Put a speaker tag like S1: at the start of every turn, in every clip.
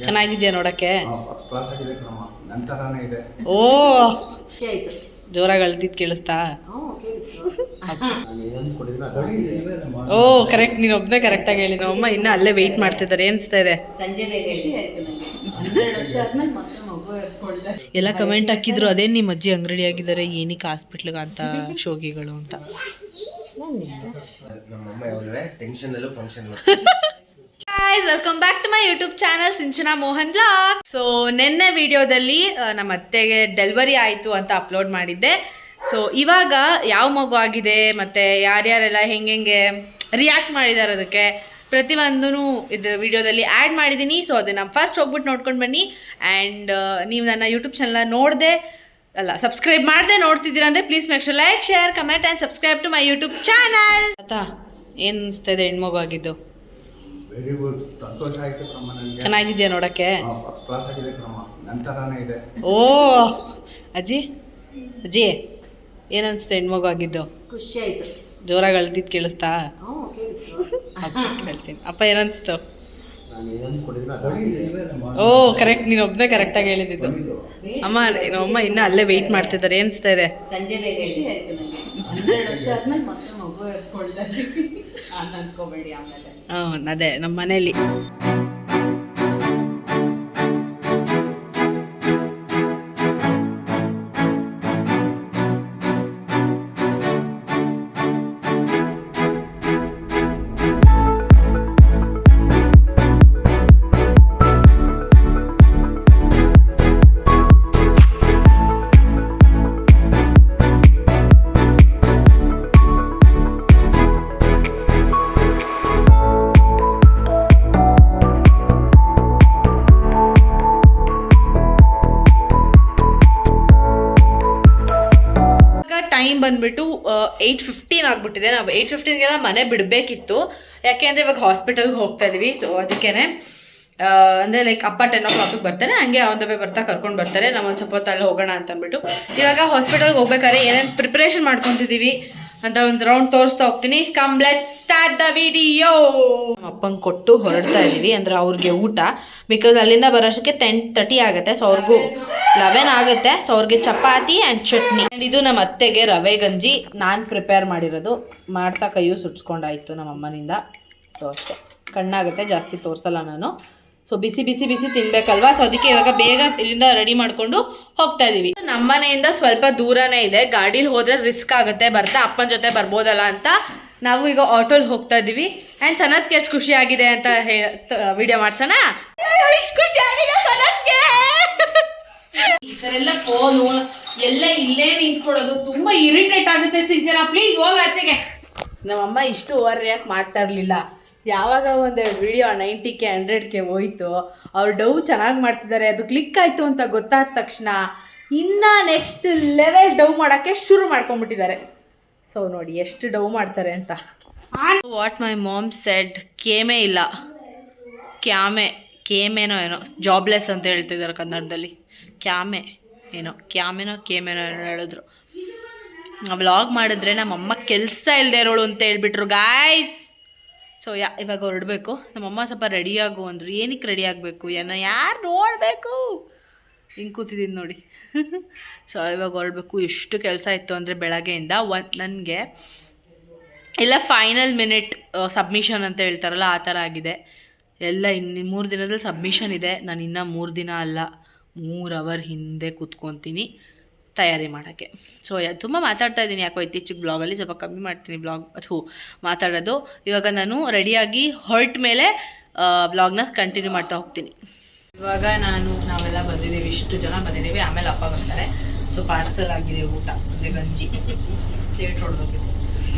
S1: ಚೆನ್ನಾಗಿದ್ಯಾ ನೋಡಕ್ಕೆ?
S2: ಕ್ಲಾಸ್ ಆಗಿದೆ ಕಣಮ್ಮ, ನಂತರನೇ ಇದೆ.
S1: ಓ ಜೋರಾಗಿ ಅಳ್ತಿದ್ ಕೇಳಿಸ್ತಾ? ಓ ಕರೆಕ್ಟ್, ನೀನು ಒಬ್ಬನೇ ಕರೆಕ್ಟಾಗಿ ಹೇಳಿ. ನಮ್ಮಮ್ಮ ಇನ್ನೂ ಅಲ್ಲೇ ವೆಯ್ಟ್ ಮಾಡ್ತಿದ್ದಾರೆ. ಏನಿಸ್ತಾ ಇದೆ? ಎಲ್ಲ ಕಮೆಂಟ್ ಹಾಕಿದ್ರು, ಅದೇ ನಿಮ್ಮ ಅಜ್ಜಿ ಅಂಗಡಿ ಆಗಿದ್ದಾರೆ, ಏನಕ್ಕೆ ಹಾಸ್ಪಿಟ್ಲಿಗೆ ಅಂತ ಶೋಗಿಗಳು ಅಂತ. Guys, welcome back to my YouTube channel Sinchana Mohan blog. So ನಿನ್ನೆ ವಿಡಿಯೋದಲ್ಲಿ ನಮ್ಮ ಅತ್ತೆಗೆ ಡೆಲಿವರಿ ಆಯಿತು ಅಂತ ಅಪ್ಲೋಡ್ ಮಾಡಿದ್ದೆ. ಸೊ ಇವಾಗ ಯಾವ ಮಗು ಆಗಿದೆ ಮತ್ತು ಯಾರ್ಯಾರೆಲ್ಲ ಹೆಂಗೆ ರಿಯಾಕ್ಟ್ ಮಾಡಿದ್ದಾರೆ ಅದಕ್ಕೆ ಪ್ರತಿಯೊಂದೂ ಇದು ವಿಡಿಯೋದಲ್ಲಿ ಆ್ಯಡ್ ಮಾಡಿದ್ದೀನಿ. ಸೊ ಅದನ್ನು ಫಸ್ಟ್ ಹೋಗ್ಬಿಟ್ಟು ನೋಡ್ಕೊಂಡು ಬನ್ನಿ. ಆ್ಯಂಡ್ ನೀವು ನನ್ನ ಯೂಟ್ಯೂಬ್ ಚಾನಲ್ ಸಬ್ಸ್ಕ್ರೈಬ್ ಮಾಡದೆ ನೋಡ್ತಿದ್ದೀರಾ ಅಂದರೆ please make sure like, share, comment and subscribe to my YouTube channel. ಆಯ್ತಾ? ಏನು ಅನಿಸ್ತಾ ಇದೆ ಹೆಣ್ಮಗು ಆಗಿದ್ದು?
S2: ವೆರಿ ಗುಡ್, ಸಂತೋಷ ಆಯ್ತು ಕಣಮ್ಮ ನನಗೆ.
S1: ಚೆನ್ನಾಗಿದ್ಯಾ ನೋಡಕ್ಕೆ?
S2: ಫಸ್ಟ್ ಕ್ಲಾಸ್ ಆಗಿದೆ ಕಣಮ್ಮ, ನಂತರನೇ ಇದೆ. ಓ
S1: ಅಜ್ಜಿ ಏನನ್ಸುತ್ತೆ ಹೆಣ್ಮಗು ಆಗಿದ್ದು?
S3: ಖುಷಿ ಆಯ್ತು.
S1: ಜೋರಾಗಿ ಅಳ್ತಿದ್ ಕೇಳಿಸ್ತಾ? ಹೇಳ್ತೀನಿ. ಅಪ್ಪ ಏನನ್ಸ್ತು? ಓ ಕರೆಕ್ಟ್, ನೀನು ಒಬ್ಬನೇ ಕರೆಕ್ಟಾಗಿ ಹೇಳಿದ್ದು. ನಮ್ಮಮ್ಮ ಇನ್ನೂ ಅಲ್ಲೇ ವೆಯ್ಟ್ ಮಾಡ್ತಿದ್ದಾರೆ. ಏನಿಸ್ತಾ ಇದೆ?
S3: ಖುಷಿ ಆಯ್ತು ನನಗೆ. 12 ವರ್ಷ ಆದ್ಮೇಲೆ ಮತ್ತೆ ಮಗು ಎತ್ಕೊಳ್ತಾ ಇದ್ದೀವಿ. ಅನ್ಕೋಬೇಡಿ ಆಮೇಲೆ.
S1: ಅದೇ ನಮ್ಮ ಮನೇಲಿ ಟೈಮ್ ಬಂದುಬಿಟ್ಟು 8:15 ಆಗಿಬಿಟ್ಟಿದೆ. ನಾವು 8:15ಗೆಲ್ಲ ಮನೆ ಬಿಡಬೇಕಿತ್ತು. ಯಾಕೆಂದರೆ ಇವಾಗ ಹಾಸ್ಪಿಟಲ್ಗೆ ಹೋಗ್ತಾ ಇದ್ದೀವಿ. ಸೊ ಅದಕ್ಕೇ ಅಂದರೆ ಲೈಕ್ ಅಪ್ಪ 10 o'clock ಬರ್ತಾರೆ, ಹಂಗೆ ಆನ್ ದ ವೇ ಬರ್ತಾ ಕರ್ಕೊಂಡು ಬರ್ತಾರೆ. ನಾವು ಒಂದು ಸ್ವಲ್ಪ ಹೊತ್ತು ಅಲ್ಲಿ ಹೋಗೋಣ ಅಂತ ಅಂದ್ಬಿಟ್ಟು ಇವಾಗ ಹಾಸ್ಪಿಟಲ್ಗೆ ಹೋಗ್ಬೇಕಾದ್ರೆ ಏನೇನು ಪ್ರಿಪ್ರೇಷನ್ ಮಾಡ್ಕೊತಿದ್ದೀವಿ ಅಂತ ಒಂದು ರೌಂಡ್ ತೋರಿಸ್ತಾ ಹೋಗ್ತೀನಿ. Come let's start the video. ನಮ್ಮ ಅಪ್ಪಂಗೆ ಕೊಟ್ಟು ಹೊರಡ್ತಾ ಇದ್ದೀವಿ, ಅಂದರೆ ಅವ್ರಿಗೆ ಊಟ. ಬಿಕಾಸ್ ಅಲ್ಲಿಂದ ಬರೋಷ್ಟಕ್ಕೆ 10:30 ಆಗುತ್ತೆ. ಸೊ ಅವ್ರಿಗೂ 11 ಆಗುತ್ತೆ. ಸೊ ಅವ್ರಿಗೆ ಚಪಾತಿ ಆ್ಯಂಡ್ ಚಟ್ನಿ. ಆ್ಯಂಡ್ ಇದು ನಮ್ಮ ಅತ್ತೆಗೆ ರವೆ ಗಂಜಿ ನಾನು ಪ್ರಿಪೇರ್ ಮಾಡಿರೋದು. ಮಾಡ್ತಾ ಕೈಯು ಸುಟ್ಸ್ಕೊಂಡಾಯಿತು ನಮ್ಮ ಅಮ್ಮನಿಂದ. ಸೊ ಅಷ್ಟೇ, ಕಣ್ಣಾಗುತ್ತೆ, ಜಾಸ್ತಿ ತೋರಿಸಲ್ಲ ನಾನು. ಸೊ ಬಿಸಿ ಬಿಸಿ ಬಿಸಿ ತಿನ್ಬೇಕಲ್ವಾ. ಸೊ ಅದಕ್ಕೆ ಇವಾಗ ಬೇಗ ಇಲ್ಲಿಂದ ರೆಡಿ ಮಾಡಿಕೊಂಡು ಹೋಗ್ತಾ ಇದ್ದೀವಿ. ನಮ್ಮ ಮನೆಯಿಂದ ಸ್ವಲ್ಪ ದೂರನೇ ಇದೆ, ಗಾಡೀಲಿ ಹೋದರೆ ರಿಸ್ಕ್ ಆಗುತ್ತೆ. ಬರ್ತಾ ಅಪ್ಪನ ಜೊತೆ ಬರ್ಬೋದಲ್ಲ ಅಂತ ನಾವು ಈಗ ಆಟೋಲಿ ಹೋಗ್ತಾ ಇದ್ದೀವಿ. ಆ್ಯಂಡ್ ಸನತ್ಗೆ ಎಷ್ಟು ಖುಷಿ ಆಗಿದೆ ಅಂತ ವಿಡಿಯೋ ಮಾಡ್ಸೋಣ. ಎಷ್ಟು ಖುಷಿ ಆಗಿದೆ ಸನತ್ಗೆ. ಈ ಥರ ಎಲ್ಲ ಫೋನು ಎಲ್ಲ ಇಲ್ಲೇ ನಿಂತ್ಕೊಡೋದು ತುಂಬ ಇರಿಟೇಟ್ ಆಗುತ್ತೆ. ಸಿಂಚನಾ ಪ್ಲೀಸ್ ಹೋಗಿ ಆಚೆಗೆ. ನಮ್ಮಮ್ಮ ಇಷ್ಟು ಓವರ್ ರಿಯಾಕ್ಟ್ ಮಾಡ್ತಾ ಇರಲಿಲ್ಲ. ಯಾವಾಗ ಒಂದು ವಿಡಿಯೋ 90K 100K ಹೋಯ್ತು, ಅವ್ರು ಡವ್ ಚೆನ್ನಾಗಿ ಮಾಡ್ತಿದ್ದಾರೆ, ಅದು ಕ್ಲಿಕ್ ಆಯಿತು ಅಂತ ಗೊತ್ತಾದ ತಕ್ಷಣ ಇನ್ನು ನೆಕ್ಸ್ಟ್ ಲೆವೆಲ್ ಡವ್ ಮಾಡೋಕ್ಕೆ ಶುರು ಮಾಡ್ಕೊಂಡ್ಬಿಟ್ಟಿದ್ದಾರೆ. ಸೊ ನೋಡಿ ಎಷ್ಟು ಡವ್ ಮಾಡ್ತಾರೆ ಅಂತ. ವಾಟ್ ಮೈ ಮಾಮ್ ಸೆಡ್, ಕೇಮೇ ಇಲ್ಲ, ಕೇಮೇನೋ ಏನೋ ಜಾಬ್ಲೆಸ್ ಅಂತ ಹೇಳ್ತಿದ್ದಾರೆ ಕನ್ನಡದಲ್ಲಿ. ಕೇಮೇನೋ ಏನೋ ಹೇಳಿದ್ರು. ವ್ಲಾಗ್ ಮಾಡಿದ್ರೆ ನಮ್ಮಮ್ಮ ಕೆಲಸ ಇಲ್ಲದೆ ಇರೋಳು ಅಂತ ಹೇಳ್ಬಿಟ್ರು ಗಾಯ್ಸ್. ಸೊ ಇವಾಗ ಹೊರಡಬೇಕು. ನಮ್ಮಮ್ಮ ಸ್ವಲ್ಪ ರೆಡಿಯಾಗು ಅಂದರು. ಏನಕ್ಕೆ ರೆಡಿ ಆಗಬೇಕು, ಯಾರು ನೋಡಬೇಕು, ಹಿಂಗೆ ಕೂತಿದ್ದೀನಿ ನೋಡಿ. ಸೊ ಇವಾಗ ಹೊರಡಬೇಕು. ಎಷ್ಟು ಕೆಲಸ ಇತ್ತು ಅಂದರೆ ಬೆಳಗ್ಗೆಯಿಂದ ನನಗೆ ಎಲ್ಲ ಫೈನಲ್ ಮಿನಿಟ್ ಸಬ್ಮಿಷನ್ ಅಂತ ಹೇಳ್ತಾರಲ್ಲ, ಆ ಥರ ಆಗಿದೆ ಎಲ್ಲ. ಇನ್ನು 3 ದಿನದಲ್ಲಿ ಸಬ್ಮಿಷನ್ ಇದೆ. ನಾನು ಇನ್ನೂ 3 ದಿನ ಅಲ್ಲ 3 ಅವರ್ ಹಿಂದೆ ಕೂತ್ಕೊತೀನಿ ತಯಾರಿ ಮಾಡೋಕ್ಕೆ. ಸೊ ತುಂಬ ಮಾತಾಡ್ತಾ ಇದ್ದೀನಿ, ಯಾಕೋ ಇತ್ತೀಚಿಗೆ ಬ್ಲಾಗಲ್ಲಿ ಸ್ವಲ್ಪ ಕಮ್ಮಿ ಮಾಡ್ತೀನಿ ಮಾತಾಡೋದು. ಇವಾಗ ನಾನು ರೆಡಿಯಾಗಿ ಹೊರಟ ಮೇಲೆ ಬ್ಲಾಗ್ನ ಕಂಟಿನ್ಯೂ ಮಾಡ್ತಾ ಹೋಗ್ತೀನಿ. ಇವಾಗ ನಾವೆಲ್ಲ ಬಂದಿದ್ದೀವಿ, ಇಷ್ಟು ಜನ ಬಂದಿದ್ದೀವಿ. ಆಮೇಲೆ ಅಪ್ಪ ಬರ್ತಾರೆ. ಸೊ ಪಾರ್ಸಲ್ ಆಗಿದೆ ಊಟ, ಅಂದರೆ ಗಂಜಿ ಪ್ಲೇಟ್ ಹೊಡೆದೋಗಿದೆ.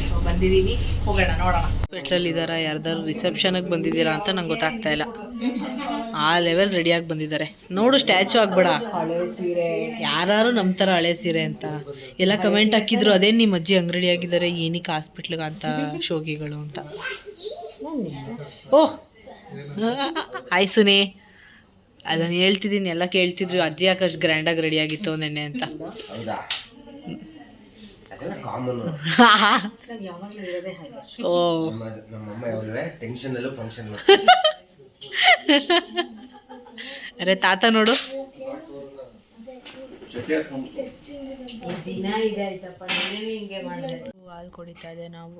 S1: ಸೊ ಬಂದಿದ್ದೀವಿ, ಹೋಗೋಣ ನೋಡೋಣ. ಹಾಸ್ಪಿಟ್ಲಲ್ಲಿದ್ದಾರಾ, ಯಾರ್ದಾರು ರಿಸೆಪ್ಷನಿಗೆ ಬಂದಿದ್ದೀರಾ ಅಂತ ನಂಗೆ ಗೊತ್ತಾಗ್ತಾ ಇಲ್ಲ. ಆ ಲೆವೆಲ್ ರೆಡಿಯಾಗಿ ಬಂದಿದ್ದಾರೆ ನೋಡು. ಸ್ಟ್ಯಾಚು ಆಗ್ಬೇಡ,
S3: ಹಳೆ ಸೀರೆ,
S1: ಯಾರು ನಮ್ಮ ಥರ ಹಳೆ ಸೀರೆ ಅಂತ ಎಲ್ಲ ಕಮೆಂಟ್ ಹಾಕಿದ್ರು. ಅದೇ ನಿಮ್ಮ ಅಜ್ಜಿ ಅಂಗಡಿ ಆಗಿದ್ದಾರೆ, ಏನಕ್ಕೆ ಹಾಸ್ಪಿಟ್ಲಿಗೆ ಅಂತ ಶೋಗಿಗಳು ಅಂತ. ಓಹ್ ಆಯ್ ಸುನಿ, ಅದನ್ನು ಹೇಳ್ತಿದ್ದೀನಿ, ಎಲ್ಲ ಕೇಳ್ತಿದ್ರು ಅಜ್ಜಿ ಯಾಕಷ್ಟು ಗ್ರ್ಯಾಂಡಾಗಿ ರೆಡಿಯಾಗಿತ್ತು ನೆನ್ನೆ ಅಂತ. ಅರೆ ತಾತ ನೋಡು
S3: ದಿನ ಇದೆ ಆಯ್ತಪ್ಪ, ನೀನೇನು ಹಿಂಗೆ ಮಾಡಿದೆ.
S1: ಹಾಲು ಕುಡಿತಾ ಇದೆ. ನಾವು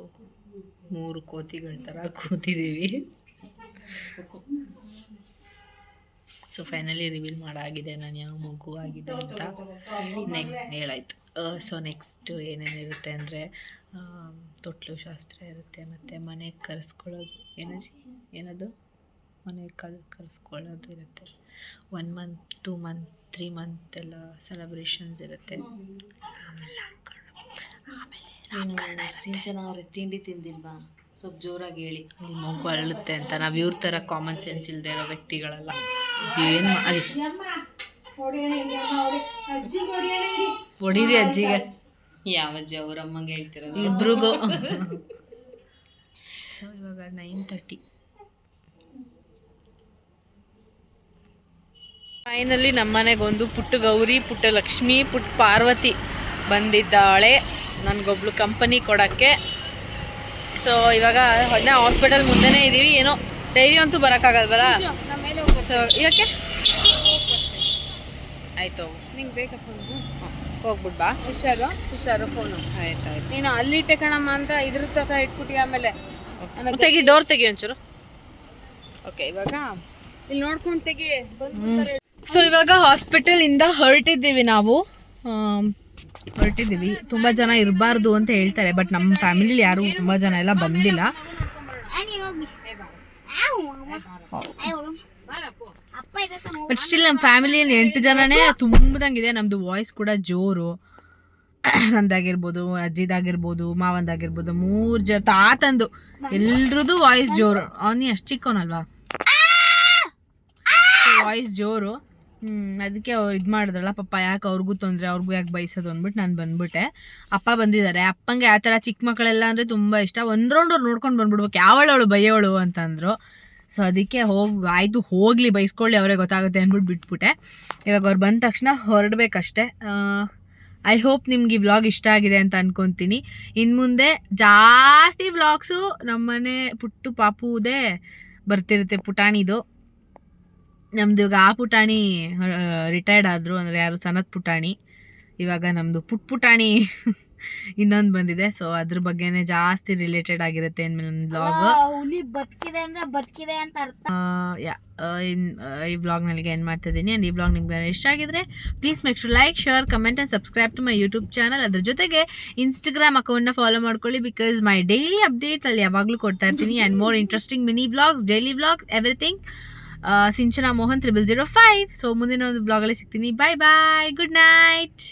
S1: 3 ಕೋತಿಗಳ ಥರ ಕೂತಿದ್ದೀವಿ. ಸೊ ಫೈನಲಿ ರಿವೀಲ್ ಮಾಡಾಗಿದೆ ನಾನು ಯಾವ ಮಗು ಆಗಿದೆ ಅಂತ. ಹೇಳಾಯ್ತು. ಸೊ ನೆಕ್ಸ್ಟ್ ಏನೇನಿರುತ್ತೆ ಅಂದರೆ ತೊಟ್ಲು ಶಾಸ್ತ್ರ ಇರುತ್ತೆ, ಮತ್ತು ಮನೆಗೆ ಕರೆಸ್ಕೊಳ್ಳೋದು ಏನದು ಮನೆಗೆ ಕರೆಸ್ಕೊಳ್ಳೋದು ಇರುತ್ತೆ. 1 ಮಂತ್ 2 ಮಂತ್ 3 ಮಂತ್ ಎಲ್ಲ ಸೆಲೆಬ್ರೇಷನ್ಸ್ ಇರುತ್ತೆ.
S3: ಆಮೇಲೆ ಸಿಂಚನ ಅವ್ರಿಗೆ ತಿಂಡಿ ತಿಂದಿಲ್ವಾ? ಸ್ವಲ್ಪ ಜೋರಾಗಿ ಹೇಳಿ.
S1: ಅಲ್ಲಿ ಮಗು ಅರಳುತ್ತೆ ಅಂತ. ನಾವು ಇವ್ರ ಥರ ಕಾಮನ್ ಸೆನ್ಸ್ ಇಲ್ಲದೆ ಇರೋ ವ್ಯಕ್ತಿಗಳಲ್ಲ. ಏನು ಅಲ್ಲಿ ಹೊಡೀರಿ ಅಜ್ಜಿಗೆ,
S3: ಯಾವ ಅಜ್ಜಿ? ಅವ್ರಮ್ಮಂಗೆ ಹೇಳ್ತಿರೋದು
S1: ಇಬ್ರಿಗೂ. ಸೊ ಇವಾಗ 9:30. ಫೈನಲಿ ನಮ್ಮ ಮನೆಗೊಂದು ಪುಟ್ಟ ಗೌರಿ, ಪುಟ್ಟ ಲಕ್ಷ್ಮಿ, ಪುಟ್ಟ ಪಾರ್ವತಿ ಬಂದಿದ್ದಾಳೆ ನನಗೊಬ್ಳು ಕಂಪನಿ ಕೊಡೋಕ್ಕೆ. ಸೊ ಇವಾಗ ಹೊಟ್ಟೆ ಹಾಸ್ಪಿಟಲ್ ಮುಂದೆನೇ ಇದ್ದೀವಿ. ಏನೋ ಡೈಲಿ ಅಂತೂ ಬರೋಕ್ಕಾಗಲ್ವಲ್ಲ. ಸೊ ಯಾಕೆ ಆಯಿತು,
S3: ನಿಂಗೆ ಬೇಕಾ ಫೋನು?
S1: ಹೋಗ್ಬಿಟ್ಟು ಬಾ.
S3: ಹುಷಾರು ಫೋನು.
S1: ಆಯ್ತಾಯ್ತು.
S3: ನೀನು ಅಲ್ಲಿಟ್ಟೆ ಕಣಮ್ಮ ಅಂತ ಇದ್ರ ತನಕ ಇಟ್ಬಿಟ್ಟಿ. ಆಮೇಲೆ
S1: ತೆಗಿ, ಡೋರ್ ತೆಗಿ ಒಂಚೂರು. ಓಕೆ, ಇವಾಗ
S3: ಇಲ್ಲಿ ನೋಡ್ಕೊಂಡು ತೆಗಿ.
S1: ಸೊ ಇವಾಗ ಹಾಸ್ಪಿಟಲಿಂದ ಹೊರಟಿದ್ದೀವಿ ನಾವು. ತುಂಬ ಜನ ಇರಬಾರ್ದು ಅಂತ ಹೇಳ್ತಾರೆ, ಬಟ್ ನಮ್ಮ ಫ್ಯಾಮಿಲಿಲಿ ಯಾರು ತುಂಬ ಜನ ಎಲ್ಲ ಬಂದಿಲ್ಲ. ಬಟ್ ಸ್ಟಿಲ್ ನಮ್ಮ ಫ್ಯಾಮಿಲಿಯಲ್ಲಿ 8 ಜನನೇ ತುಂಬದಂಗಿದೆ. ನಮ್ಮದು ವಾಯ್ಸ್ ಕೂಡ ಜೋರು. ನಂದಾಗಿರ್ಬೋದು, ಅಜ್ಜಿದಾಗಿರ್ಬೋದು, ಮಾವಂದಾಗಿರ್ಬೋದು, 3 ತಾತಂದು ಎಲ್ರದ್ದು ವಾಯ್ಸ್ ಜೋರು. ಅವನಿ ಅಷ್ಟು ಚಿಕ್ಕವನಲ್ವಾ, ವಾಯ್ಸ್ ಜೋರು. ಅದಕ್ಕೆ ಅವ್ರು ಇದು ಮಾಡಿದ್ರಲ್ಲ, ಪಾಪ ಯಾಕೆ ಅವ್ರಿಗೂ ತೊಂದರೆ, ಅವ್ರಿಗೂ ಯಾಕೆ ಬಯಸೋದು ಅಂದ್ಬಿಟ್ಟು ನಾನು ಬಂದ್ಬಿಟ್ಟೆ. ಅಪ್ಪ ಬಂದಿದ್ದಾರೆ. ಅಪ್ಪಂಗೆ ಆ ಥರ ಚಿಕ್ಕ ಮಕ್ಕಳೆಲ್ಲ ಅಂದರೆ ತುಂಬ ಇಷ್ಟ. ಒಂದು ರೌಂಡ್ ಅವ್ರು ನೋಡ್ಕೊಂಡು ಬಂದ್ಬಿಡ್ಬೇಕು, ಯಾವಳವಳು ಬೈಯೋಳು ಅಂತಂದರು. ಸೊ ಅದಕ್ಕೆ ಆಯಿತು ಹೋಗಲಿ, ಬೈಸ್ಕೊಳ್ಳಿ, ಅವರೇ ಗೊತ್ತಾಗುತ್ತೆ ಅಂದ್ಬಿಟ್ಟು ಬಿಟ್ಬಿಟ್ಟೆ. ಇವಾಗ ಅವ್ರು ಬಂದ ತಕ್ಷಣ ಹೊರಡ್ಬೇಕಷ್ಟೆ. ಐ ಹೋಪ್ ನಿಮ್ಗೆ ಈ ವ್ಲಾಗ್ ಇಷ್ಟ ಆಗಿದೆ ಅಂತ ಅನ್ಕೊತೀನಿ. ಇನ್ನು ಮುಂದೆ ಜಾಸ್ತಿ ವ್ಲಾಗ್ಸು ನಮ್ಮನೆ ಪುಟ್ಟು ಪಾಪುದೇ ಬರ್ತಿರುತ್ತೆ, ಪುಟಾಣಿದು. ನಮ್ಮದು ಇವಾಗ ಆ ಪುಟಾಣಿ ರಿಟೈರ್ಡ್ ಆದರು, ಅಂದರೆ ಯಾರು ಸನತ್ ಪುಟಾಣಿ. ಇವಾಗ ನಮ್ಮದು ಪುಟಾಣಿ ಇನ್ನೊಂದು ಬಂದಿದೆ. ಸೊ ಅದ್ರ ಬಗ್ಗೆನೇ ಜಾಸ್ತಿ ರಿಲೇಟೆಡ್ ಆಗಿರುತ್ತೆ ಇನ್ಮೇಲೆ ನನ್ನ ಬ್ಲಾಗ್.
S3: ಬದುಕಿದೆ ಅಂದ್ರೆ ಬದುಕಿದೆ ಅಂತ ಅರ್ಥ.
S1: ಈ ಬ್ಲಾಗ್ ನನಗೆ ಏನು ಮಾಡ್ತಿದ್ದೀನಿ. ಆ್ಯಂಡ್ ಈ ಬ್ಲಾಗ್ ನಿಮ್ಗೆ ಇಷ್ಟ ಆಗಿದ್ರೆ please make sure like, share, comment and subscribe to my YouTube channel. ಅದ್ರ ಜೊತೆಗೆ ಇನ್ಸ್ಟಾಗ್ರಾಮ್ ಅಕೌಂಟ್ನ ಫಾಲೋ ಮಾಡ್ಕೊಳ್ಳಿ, ಬಿಕಾಸ್ ಮೈ ಡೈಲಿ ಅಪ್ಡೇಟ್ಸ್ ಅಲ್ಲಿ ಯಾವಾಗಲೂ ಕೊಡ್ತಾ ಇರ್ತೀನಿ. And more interesting mini blogs, daily blogs, everything. Sinchana Mohan 0005. So ಮುಂದಿನ ಒಂದು ಬ್ಲಾಗಲ್ಲಿ ಸಿಗ್ತೀನಿ. ಬಾಯ್ ಬಾಯ್, ಗುಡ್ ನೈಟ್.